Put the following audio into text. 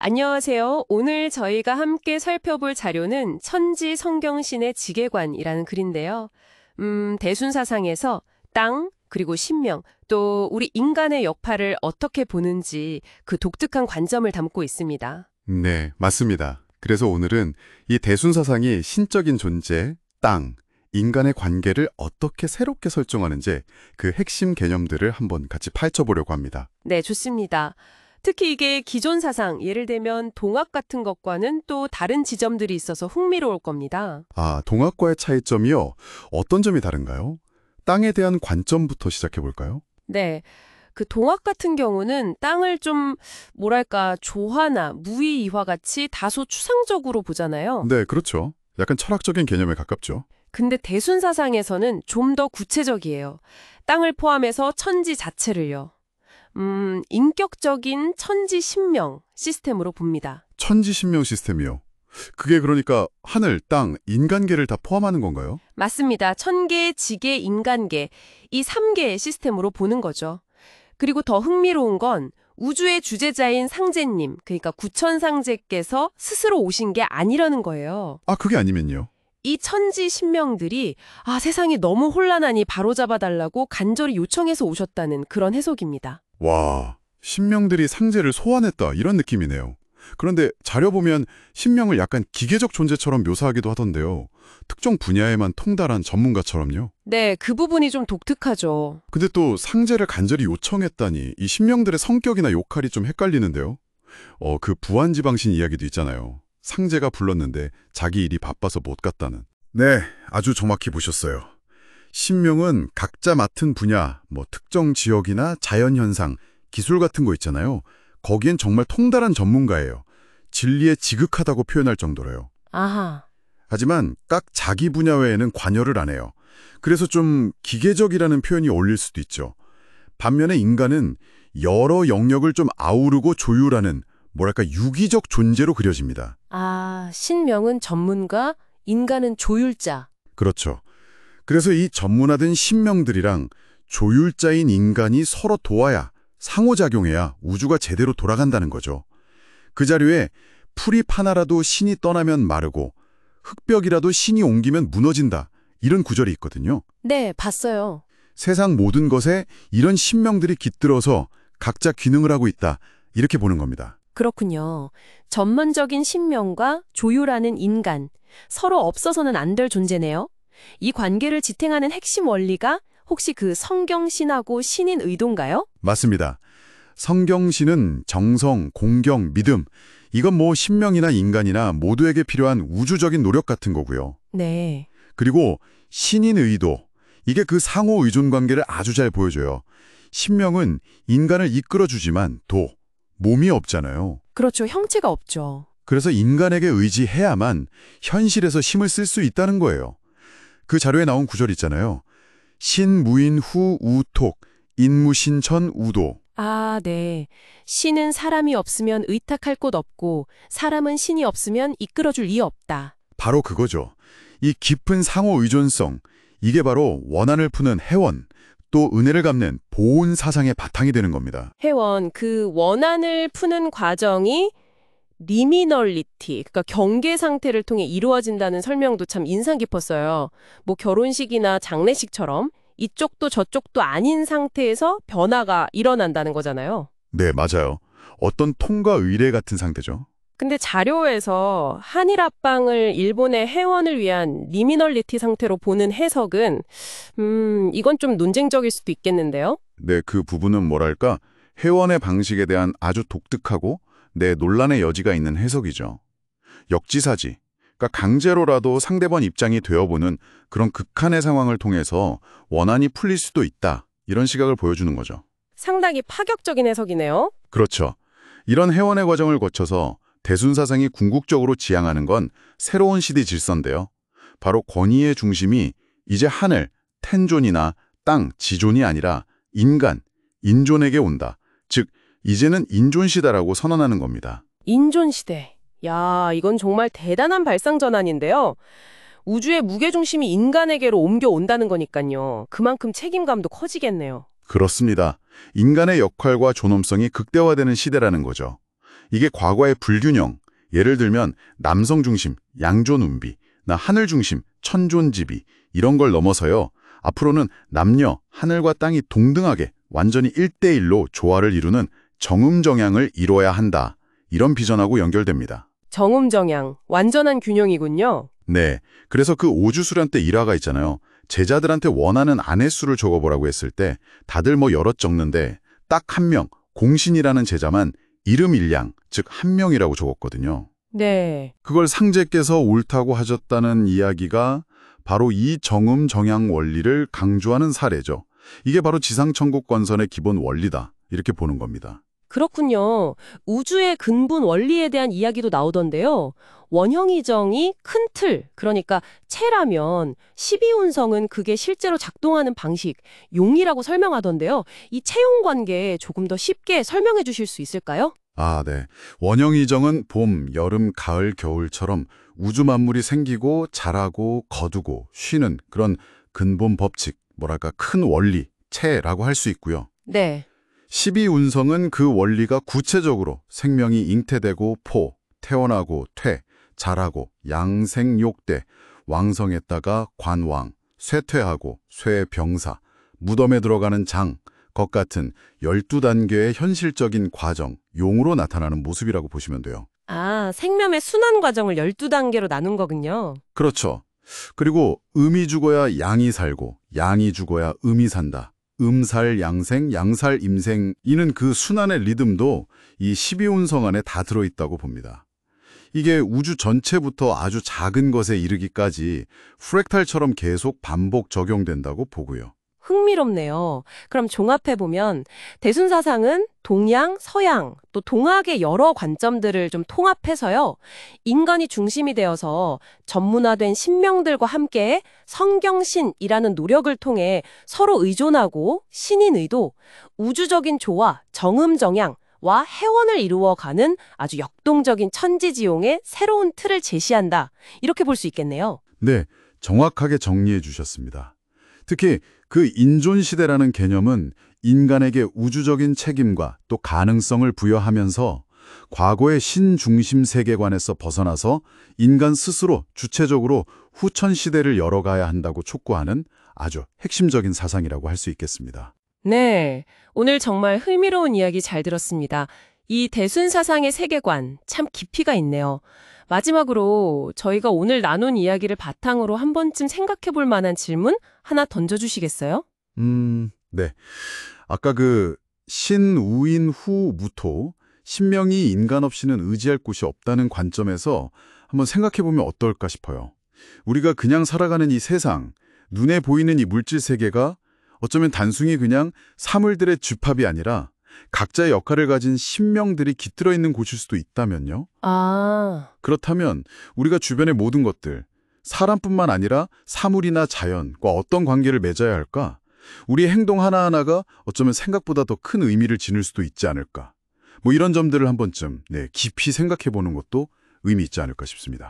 안녕하세요. 오늘 저희가 함께 살펴볼 자료는 천지 성경신의 지계관이라는 글인데요. 대순사상에서 땅, 그리고 신명, 또 우리 인간의 역할을 어떻게 보는지 그 독특한 관점을 담고 있습니다. 네, 맞습니다. 그래서 오늘은 이 대순사상이 신적인 존재, 땅, 인간의 관계를 어떻게 새롭게 설정하는지 그 핵심 개념들을 한번 같이 파헤쳐보려고 합니다. 네, 좋습니다. 특히 이게 기존 사상, 예를 들면 동학 같은 것과는 또 다른 지점들이 있어서 흥미로울 겁니다. 아, 동학과의 차이점이요? 어떤 점이 다른가요? 땅에 대한 관점부터 시작해볼까요? 네. 그 동학 같은 경우는 땅을 좀 뭐랄까 조화나 무의이화 같이 다소 추상적으로 보잖아요. 네, 그렇죠. 약간 철학적인 개념에 가깝죠. 근데 대순사상에서는 좀 더 구체적이에요. 땅을 포함해서 천지 자체를요. 인격적인 천지 신명 시스템으로 봅니다. 천지신명 시스템이요. 그게 그러니까 하늘, 땅, 인간계를 다 포함하는 건가요? 맞습니다. 천계, 지계, 인간계 이 3개의 시스템으로 보는 거죠. 그리고 더 흥미로운 건 우주의 주재자인 상제님, 그러니까 구천상제께서 스스로 오신 게 아니라는 거예요. 아, 그게 아니면요? 이 천지 신명들이 세상이 너무 혼란하니 바로잡아달라고 간절히 요청해서 오셨다는 그런 해석입니다. 와, 신명들이 상제를 소환했다 이런 느낌이네요. 그런데 자료 보면 신명을 약간 기계적 존재처럼 묘사하기도 하던데요. 특정 분야에만 통달한 전문가처럼요. 네, 그 부분이 좀 독특하죠. 근데 또 상제를 간절히 요청했다니 이 신명들의 성격이나 역할이 좀 헷갈리는데요. 그 부안지방신 이야기도 있잖아요. 상제가 불렀는데 자기 일이 바빠서 못 갔다는. 네, 아주 정확히 보셨어요. 신명은 각자 맡은 분야, 특정 지역이나 자연현상, 기술 같은 거 있잖아요. 거기엔 정말 통달한 전문가예요. 진리에 지극하다고 표현할 정도로요. 아하. 하지만 각 자기 분야 외에는 관여를 안 해요. 그래서 좀 기계적이라는 표현이 어울릴 수도 있죠. 반면에 인간은 여러 영역을 좀 아우르고 조율하는 뭐랄까 유기적 존재로 그려집니다. 신명은 전문가, 인간은 조율자. 그렇죠. 그래서 이 전문화된 신명들이랑 조율자인 인간이 서로 도와야 상호작용해야 우주가 제대로 돌아간다는 거죠. 그 자료에 풀잎 하나라도 신이 떠나면 마르고 흙벽이라도 신이 옮기면 무너진다. 이런 구절이 있거든요. 네, 봤어요. 세상 모든 것에 이런 신명들이 깃들어서 각자 기능을 하고 있다. 이렇게 보는 겁니다. 그렇군요. 전문적인 신명과 조율하는 인간, 서로 없어서는 안 될 존재네요. 이 관계를 지탱하는 핵심 원리가 혹시 그 성경신하고 신인 의도인가요? 맞습니다. 성경신은 정성, 공경, 믿음, 이건 신명이나 인간이나 모두에게 필요한 우주적인 노력 같은 거고요. 네. 그리고 신인 의도, 이게 그 상호 의존 관계를 아주 잘 보여줘요. 신명은 인간을 이끌어주지만 몸이 없잖아요. 그렇죠. 형체가 없죠. 그래서 인간에게 의지해야만 현실에서 힘을 쓸 수 있다는 거예요. 그 자료에 나온 구절 있잖아요. 신무인 후 우톡, 인무신천 우도. 네. 신은 사람이 없으면 의탁할 곳 없고 사람은 신이 없으면 이끌어줄 이 없다. 바로 그거죠. 이 깊은 상호 의존성, 이게 바로 원한을 푸는 해원, 또 은혜를 갚는 보온 사상의 바탕이 되는 겁니다. 회원, 그 원한을 푸는 과정이 리미널리티, 그러니까 경계 상태를 통해 이루어진다는 설명도 참 인상 깊었어요. 결혼식이나 장례식처럼 이쪽도 저쪽도 아닌 상태에서 변화가 일어난다는 거잖아요. 네, 맞아요. 어떤 통과 의례 같은 상태죠. 근데 자료에서 한일 합방을 일본의 해원을 위한 리미널리티 상태로 보는 해석은 이건 좀 논쟁적일 수도 있겠는데요. 네, 그 부분은 뭐랄까 해원의 방식에 대한 아주 독특하고 논란의 여지가 있는 해석이죠. 역지사지, 그러니까 강제로라도 상대방 입장이 되어보는 그런 극한의 상황을 통해서 원한이 풀릴 수도 있다. 이런 시각을 보여주는 거죠. 상당히 파격적인 해석이네요. 그렇죠. 이런 해원의 과정을 거쳐서 대순사상이 궁극적으로 지향하는 건 새로운 시대 질서인데요. 바로 권위의 중심이 이제 하늘, 텐존이나 땅, 지존이 아니라 인간, 인존에게 온다. 즉, 이제는 인존시대라고 선언하는 겁니다. 인존시대. 야, 이건 정말 대단한 발상전환인데요. 우주의 무게중심이 인간에게로 옮겨온다는 거니까요. 그만큼 책임감도 커지겠네요. 그렇습니다. 인간의 역할과 존엄성이 극대화되는 시대라는 거죠. 이게 과거의 불균형, 예를 들면 남성 중심, 양존운비, 나 하늘 중심, 천존지비 이런 걸 넘어서요. 앞으로는 남녀, 하늘과 땅이 동등하게 완전히 1대1로 조화를 이루는 정음정양을 이뤄야 한다. 이런 비전하고 연결됩니다. 정음정양, 완전한 균형이군요. 네, 그래서 그 오주수련 때 일화가 있잖아요. 제자들한테 원하는 아내 수를 적어보라고 했을 때 다들 뭐 여럿 적는데 딱 한 명, 공신이라는 제자만 이름일량, 즉 한 명이라고 적었거든요. 네. 그걸 상제께서 옳다고 하셨다는 이야기가 바로 이 정음정양 원리를 강조하는 사례죠. 이게 바로 지상천국 건설의 기본 원리다. 이렇게 보는 겁니다. 그렇군요. 우주의 근본 원리에 대한 이야기도 나오던데요. 원형이정이 큰 틀, 그러니까 체라면 12운성은 그게 실제로 작동하는 방식, 용이라고 설명하던데요. 이 체용 관계 조금 더 쉽게 설명해 주실 수 있을까요? 아, 네. 원형이정은 봄, 여름, 가을, 겨울처럼 우주 만물이 생기고 자라고 거두고 쉬는 그런 근본 법칙, 뭐랄까 큰 원리, 체라고 할 수 있고요. 네. 12운성은 그 원리가 구체적으로 생명이 잉태되고 포, 태어나고 퇴, 자라고 양생욕대, 왕성했다가 관왕, 쇠퇴하고 쇠병사, 무덤에 들어가는 장, 것 같은 12단계의 현실적인 과정, 용으로 나타나는 모습이라고 보시면 돼요. 아, 생명의 순환 과정을 12단계로 나눈 거군요. 그렇죠. 그리고 음이 죽어야 양이 살고 양이 죽어야 음이 산다. 음살 양생, 양살 임생 이는 그 순환의 리듬도 이 12운성 안에 다 들어있다고 봅니다. 이게 우주 전체부터 아주 작은 것에 이르기까지 프랙탈처럼 계속 반복 적용된다고 보고요. 흥미롭네요. 그럼 종합해보면 대순사상은 동양, 서양, 또 동학의 여러 관점들을 좀 통합해서요. 인간이 중심이 되어서 전문화된 신명들과 함께 성경신이라는 노력을 통해 서로 의존하고 신인의도, 우주적인 조화, 정음정양과 해원을 이루어가는 아주 역동적인 천지지용의 새로운 틀을 제시한다. 이렇게 볼 수 있겠네요. 네, 정확하게 정리해 주셨습니다. 특히 그 인존시대라는 개념은 인간에게 우주적인 책임과 또 가능성을 부여하면서 과거의 신중심 세계관에서 벗어나서 인간 스스로 주체적으로 후천시대를 열어가야 한다고 촉구하는 아주 핵심적인 사상이라고 할 수 있겠습니다. 네, 오늘 정말 흥미로운 이야기 잘 들었습니다. 이 대순사상의 세계관 참 깊이가 있네요. 마지막으로 저희가 오늘 나눈 이야기를 바탕으로 한 번쯤 생각해 볼 만한 질문 하나 던져주시겠어요? 네. 아까 그 신우인 후 무토, 신명이 인간 없이는 의지할 곳이 없다는 관점에서 한번 생각해 보면 어떨까 싶어요. 우리가 그냥 살아가는 이 세상, 눈에 보이는 이 물질 세계가 어쩌면 단순히 그냥 사물들의 집합이 아니라 각자의 역할을 가진 신명들이 깃들어 있는 곳일 수도 있다면요. 아, 그렇다면 우리가 주변의 모든 것들, 사람뿐만 아니라 사물이나 자연과 어떤 관계를 맺어야 할까? 우리의 행동 하나하나가 어쩌면 생각보다 더 큰 의미를 지닐 수도 있지 않을까? 뭐 이런 점들을 한 번쯤 깊이 생각해 보는 것도 의미 있지 않을까 싶습니다.